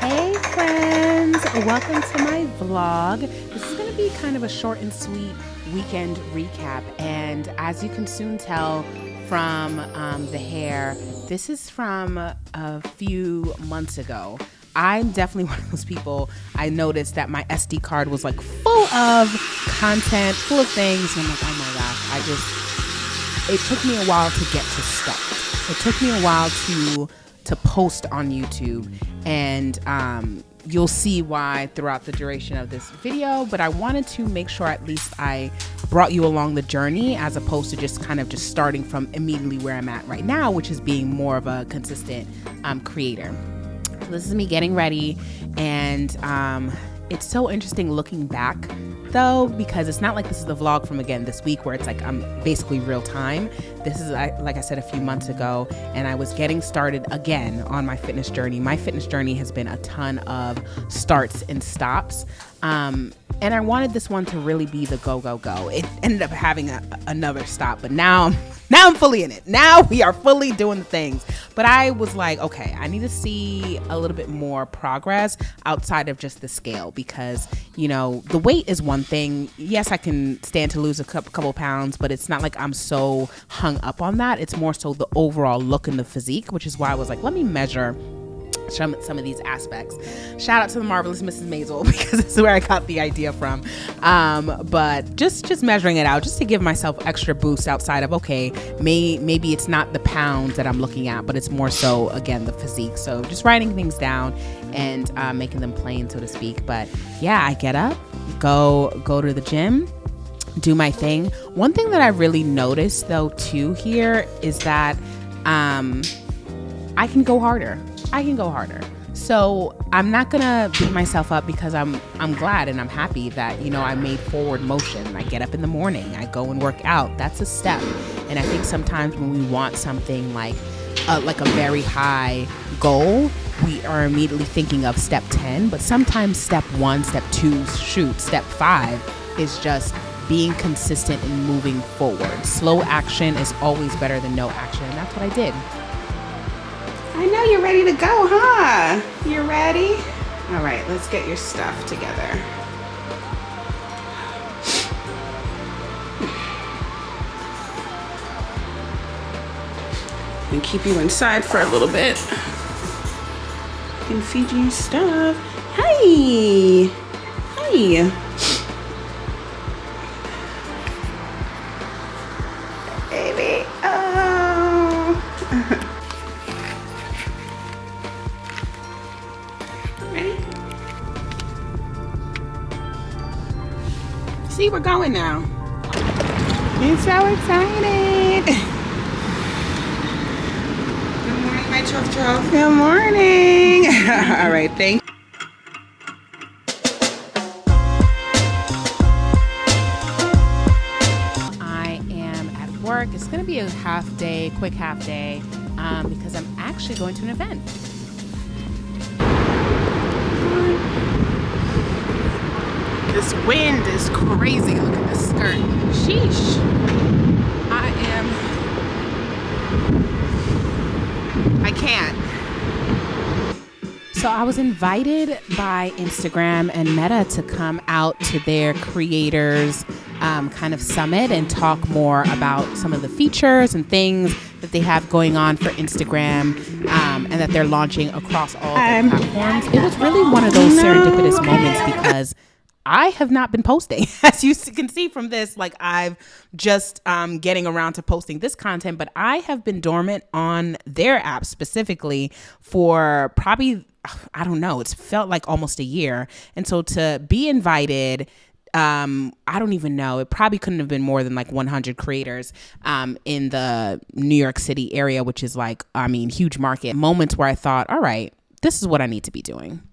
Hey friends, welcome to my vlog. This is going to be kind of a short and sweet weekend recap, and as you can soon tell from the hair, this is from a few months ago. I'm definitely one of those people. I noticed that my SD card was like full of content, full of things, and I'm like, oh my gosh, it took me a while to get to start. It took me a while to post on YouTube, and you'll see why throughout the duration of this video, but I wanted to make sure at least I brought you along the journey as opposed to just kind of just starting from immediately where I'm at right now, which is being more of a consistent creator. So this is me getting ready, and it's so interesting looking back though, because it's not like this is the vlog from again this week where it's like I'm basically real time. This is like I said a few months ago, and I was getting started again on my fitness journey. My fitness journey has been a ton of starts and stops, and I wanted this one to really be the go. It ended up having another stop, but now I'm fully in it. Now we are fully doing the things. But I was like, okay, I need to see a little bit more progress outside of just the scale, because, you know, the weight is one thing. Yes, I can stand to lose a couple pounds, but it's not like I'm so hung up on that. It's more so the overall look and the physique, which is why I was like, let me measure some of these aspects. Shout out to the marvelous Mrs. Maisel, because this is where I got the idea from. But just measuring it out, just to give myself extra boost outside of, okay, maybe it's not the pounds that I'm looking at, but it's more so, again, the physique. So just writing things down and making them plain, so to speak. But yeah, I get up, go to the gym, do my thing. One thing that I really noticed though too here is that I can go harder. So I'm not gonna beat myself up, because I'm glad and I'm happy that, you know, I made forward motion. I get up in the morning, I go and work out. That's a step. And I think sometimes when we want something like a very high goal, we are immediately thinking of step 10, but sometimes step 1, step 2, step 5 is just being consistent and moving forward. Slow action is always better than no action, and that's what I did. I know you're ready to go, huh? You're ready? All right, let's get your stuff together. And keep you inside for a little bit. I can feed you your stuff. Hey! Hey! Baby, oh! Ready? See, we're going now. I'm so excited. Good morning, my chuff. Good morning. All right, thank you. I am at work. It's going to be a quick half day, because I'm actually going to an event. This wind is crazy. Look at this skirt. Sheesh. I can't. So I was invited by Instagram and Meta to come out to their creators kind of summit and talk more about some of the features and things that they have going on for Instagram, and that they're launching across all their platforms. It was really one of those serendipitous moments, because I have not been posting, as you can see from this. Like, I've just getting around to posting this content, but I have been dormant on their app specifically for probably, I don't know, it's felt like almost a year. And so to be invited, I don't even know, it probably couldn't have been more than like 100 creators in the New York City area, which is like, I mean, huge market. Moments where I thought, all right, this is what I need to be doing.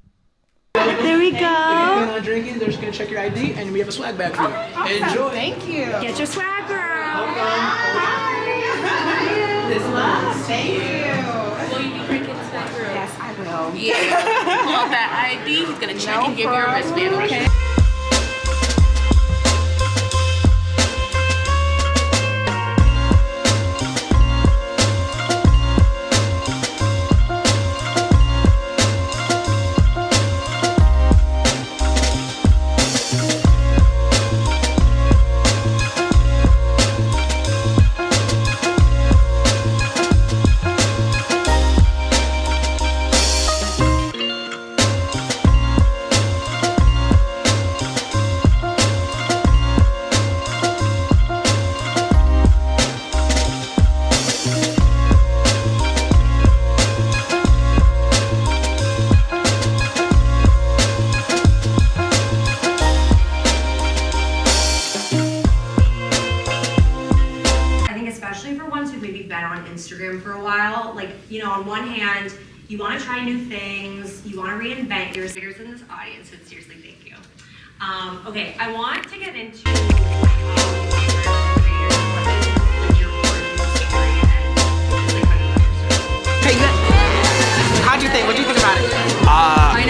There we go. If you plan on drinking, they're just gonna check your ID, and we have a swag bag for you. Awesome. Enjoy. Thank you. Get your swag, girl. This love. Thank you. Will you be drinking tonight, girl? Yes, I will. Yeah. Pull out that ID. He's gonna check and give you a wristband, okay? like, you know, on one hand, you want to try new things, you want to reinvent your figures in this audience, so seriously, thank you. Okay, I want to get into How'd you think? What'd you think about it?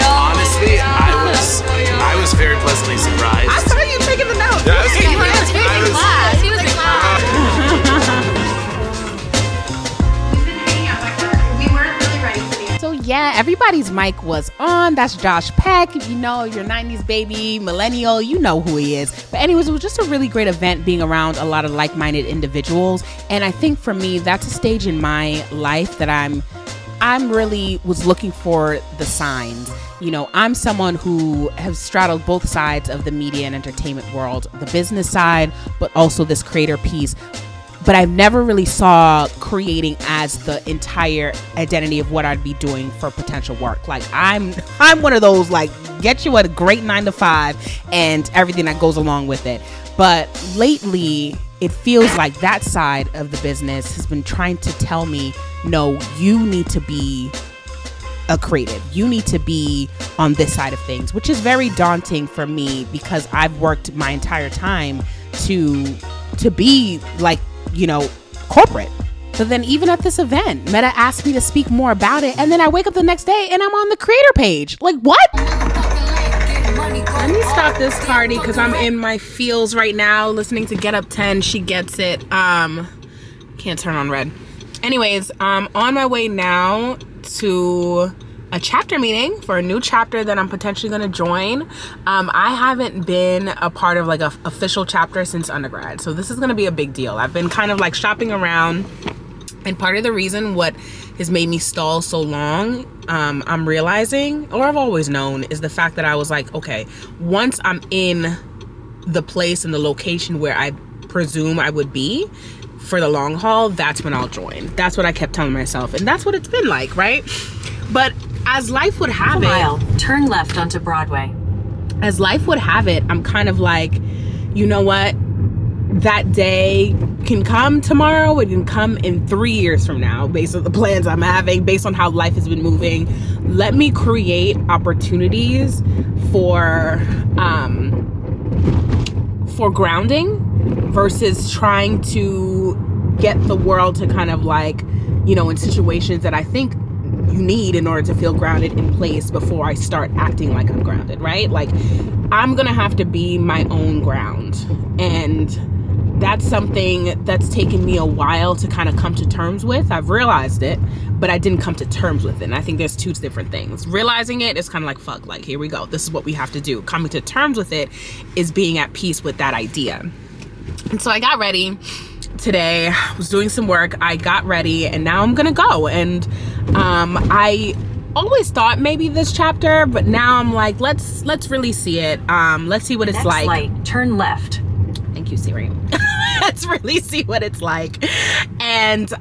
Honestly, I was very pleasantly surprised. I saw you taking the notes. Yeah, I was taking He was in class. He was in class. We've been hanging out back there. We weren't really ready for these. So yeah, everybody's mic was on. That's Josh Peck. If you know, you're 90s baby, millennial, you know who he is. But anyways, it was just a really great event being around a lot of like-minded individuals. And I think for me, that's a stage in my life that I'm really was looking for the signs. You know, I'm someone who has straddled both sides of the media and entertainment world, the business side, but also this creator piece. But I've never really saw creating as the entire identity of what I'd be doing for potential work. Like I'm one of those, like, get you a great 9-to-5 and everything that goes along with it. But lately, it feels like that side of the business has been trying to tell me, no, you need to be a creative. You need to be on this side of things, which is very daunting for me because I've worked my entire time to be like, you know, corporate. But then even at this event, Meta asked me to speak more about it. And then I wake up the next day and I'm on the creator page. Like, what? Let me stop this party because I'm in my feels right now listening to Get Up 10. She gets it. Can't turn on red. Anyways, I'm on my way now to a chapter meeting for a new chapter that I'm potentially going to join. I haven't been a part of like an official chapter since undergrad, so this is going to be a big deal. I've been kind of like shopping around, and part of the reason what has made me stall so long, I'm realizing, or I've always known, is the fact that I was like, okay, once I'm in the place and the location where I presume I would be for the long haul, that's when I'll join. That's what I kept telling myself, and that's what it's been like, right? But as life would have it, Turn left onto Broadway. as life would have it, I'm kind of like, you know what? That day can come tomorrow. It can come in 3 years from now, based on the plans I'm having, based on how life has been moving. Let me create opportunities for grounding versus trying to get the world to kind of like, you know, in situations that I think you need in order to feel grounded in place before I start acting like I'm grounded, right? Like, I'm gonna have to be my own ground. And that's something that's taken me a while to kind of come to terms with. I've realized it, but I didn't come to terms with it. And I think there's two different things. Realizing it is kind of like, fuck, like, here we go. This is what we have to do. Coming to terms with it is being at peace with that idea. And so I got ready today, was doing some work. I got ready and now I'm gonna go. And I always thought maybe this chapter, but now I'm like, let's really see it. Let's see what it's like. Light, turn left. Thank you, Siri. Let's really see what it's like. And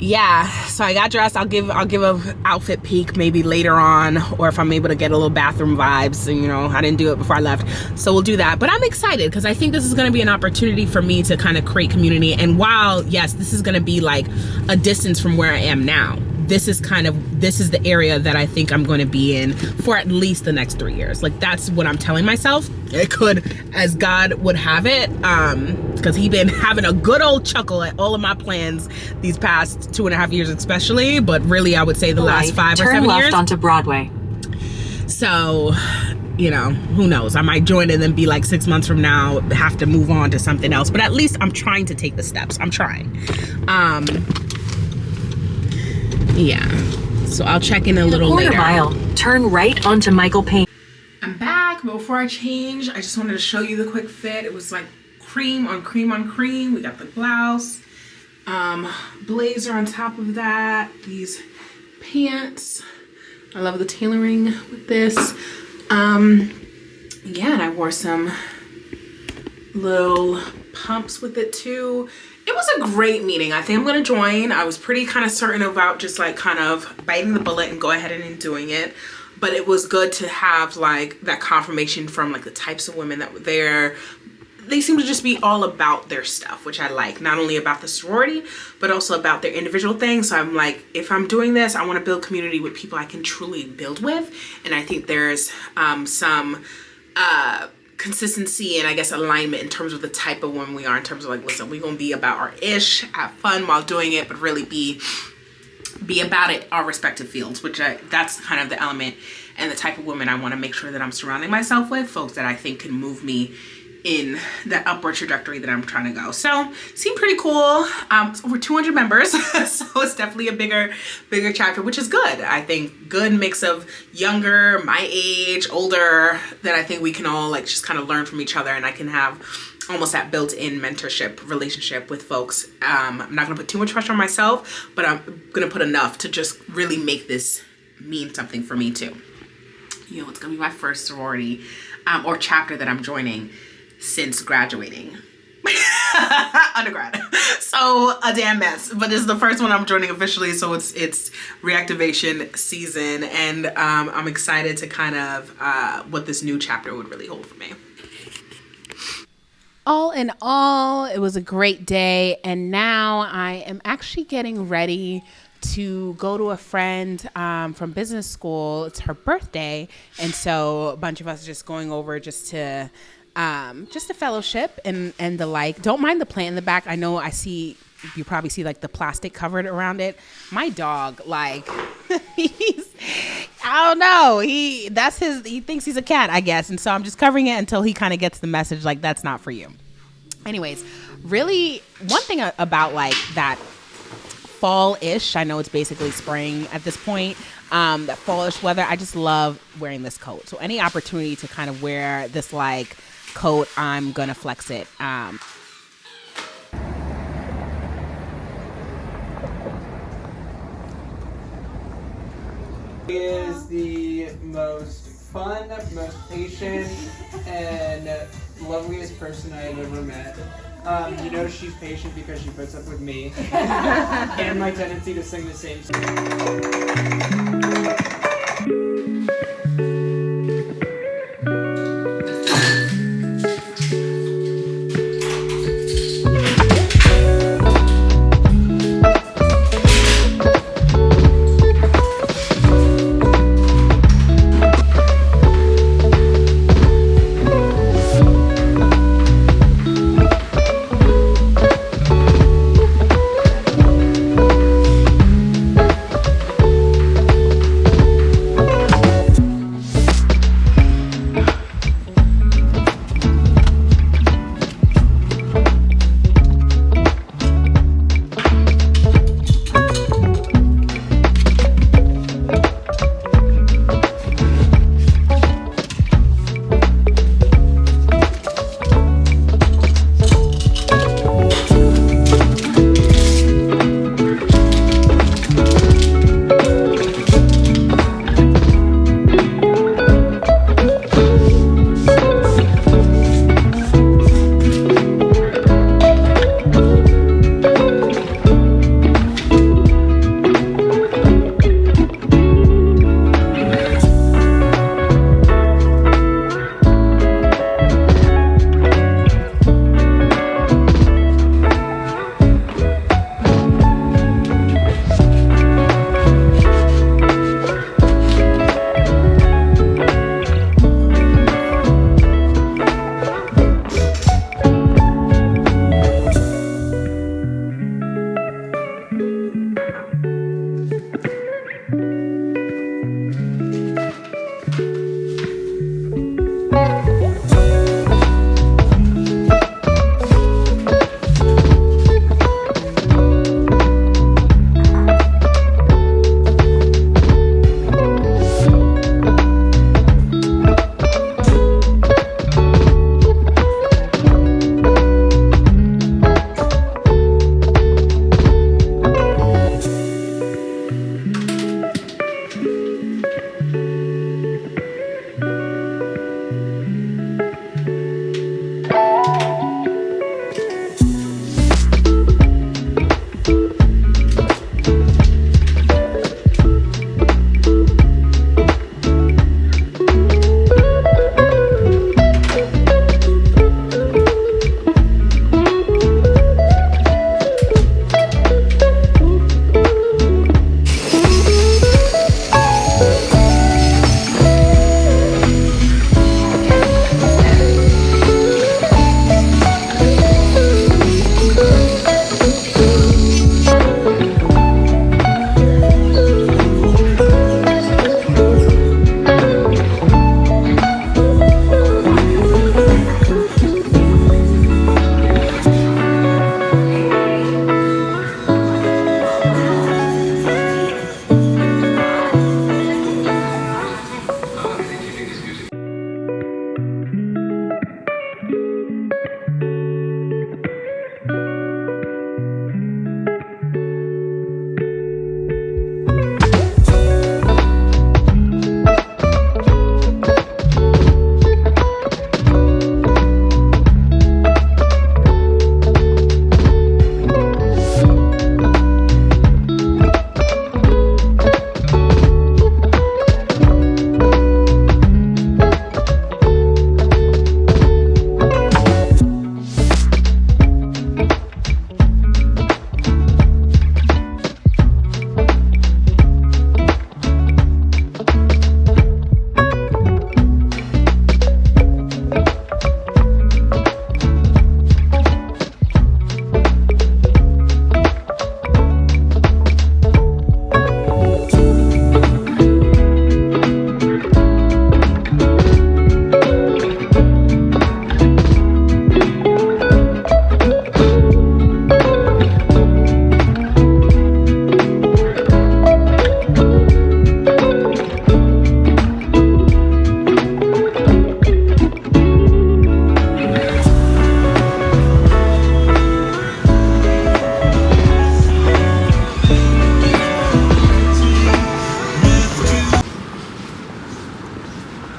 yeah, so I got dressed. I'll give a outfit peek maybe later on, or if I'm able to get a little bathroom vibes. And, you know, I didn't do it before I left, so we'll do that. But I'm excited because I think this is going to be an opportunity for me to kind of create community. And while yes, this is going to be like a distance from where I am now, this is the area that I think I'm going to be in for at least the next 3 years. Like, that's what I'm telling myself. It could, as God would have it, because he's been having a good old chuckle at all of my plans these past 2.5 years especially, but really I would say the last 5 or 7 years. Turn left onto Broadway. So, you know, who knows? I might join and then be like 6 months from now, have to move on to something else. But at least I'm trying to take the steps. I'm trying. Yeah, so I'll check in a little later. Mile, turn right onto Michael Payne. I'm back. But before I change, I just wanted to show you the quick fit. It was like cream on cream on cream. We got the blouse, blazer on top of that, these pants. I love the tailoring with this. Yeah, and I wore some little pumps with it too. It was a great meeting. I think I'm gonna join. I was pretty kind of certain about just like kind of biting the bullet and go ahead and doing it. But it was good to have like that confirmation from like the types of women that were there, they seem to just be all about their stuff, which I like. Not only about the sorority, but also about their individual things. So I'm like, if I'm doing this, I want to build community with people I can truly build with. And I think there's some consistency and I guess alignment in terms of the type of woman we are, in terms of like, listen, we're gonna be about our ish, have fun while doing it, but really be about it, our respective fields, which that's kind of the element and the type of woman I want to make sure that I'm surrounding myself with, folks that I think can move me in the upward trajectory that I'm trying to go. So seemed pretty cool. It's over 200 members, so it's definitely a bigger chapter, which is good. I think good mix of younger, my age, older, that I think we can all like just kind of learn from each other, and I can have almost that built-in mentorship relationship with folks. I'm not gonna put too much pressure on myself, but I'm gonna put enough to just really make this mean something for me too. You know, it's gonna be my first sorority or chapter that I'm joining since graduating undergrad. So a damn mess, but this is the first one I'm joining officially, so it's reactivation season, and I'm excited to kind of what this new chapter would really hold for me. All in all, it was a great day, and now I am actually getting ready to go to a friend from business school. It's her birthday, and so a bunch of us are just going over just to fellowship and the like. Don't mind the plant in the back. I know you probably see like the plastic covered around it. My dog, like, I don't know. He thinks he's a cat, I guess. And so I'm just covering it until he kind of gets the message, like, that's not for you. Anyways, really, one thing about like that fall-ish, I know it's basically spring at this point, that fallish weather, I just love wearing this coat. So any opportunity to kind of wear this like coat, I'm gonna flex it. He is the most fun, most patient, and loveliest person I have ever met. You know she's patient because she puts up with me and my tendency to sing the same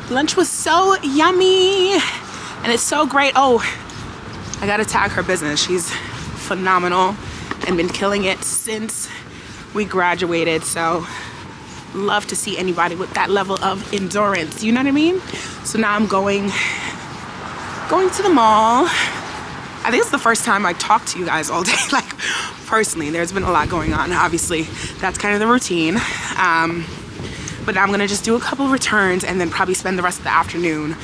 Lunch was so yummy and it's so great. Oh, I gotta tag her business. She's phenomenal and been killing it since we graduated. So love to see anybody with that level of endurance, you know what I mean? So now I'm going to the mall. I think it's the first time I talked to you guys all day, like personally. There's been a lot going on, obviously. That's kind of the routine. But I'm gonna just do a couple returns and then probably spend the rest of the afternoon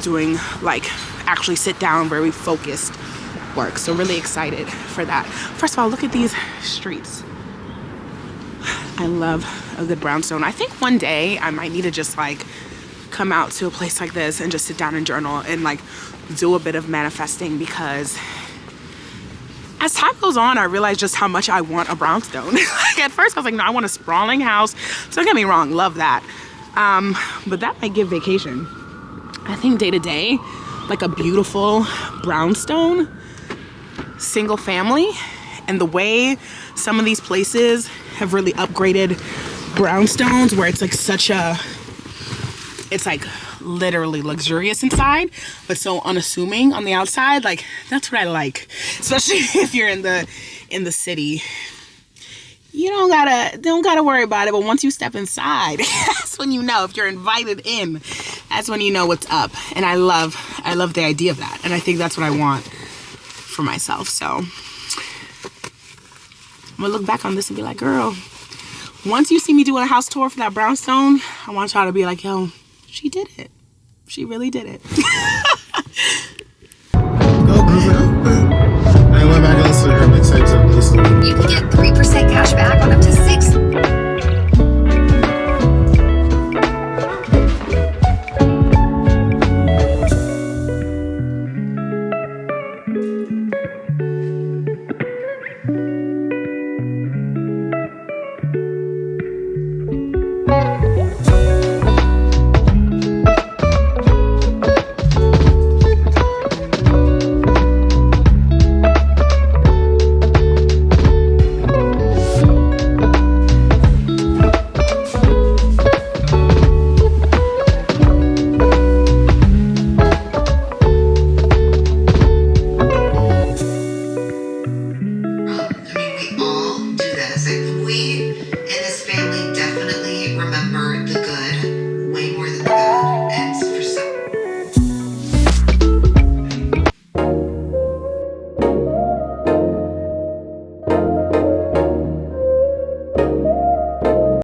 doing like actually sit down, very focused work. So really excited for that. First of all, look at these streets. I love a good brownstone. I think one day I might need to just like come out to a place like this and just sit down and journal and like do a bit of manifesting, because as time goes on, I realize just how much I want a brownstone. Like at first I was like, no, I want a sprawling house. So don't get me wrong, love that. But that might give vacation. I think day to day, like a beautiful brownstone, single family, and the way some of these places have really upgraded brownstones where it's like it's like literally luxurious inside, but so unassuming on the outside. Like that's what I like, especially if you're in the city. You don't gotta worry about it, but once you step inside, that's when you know. If you're invited in, that's when you know what's up. And I love the idea of that, and I think that's what I want for myself. So I'm gonna look back on this and be like, girl, once you see me doing a house tour for that brownstone, I want y'all to be like, yo, she did it. She really did it. I went back and listened to her mixtapes and listened. You can get 3% cash back on up to 6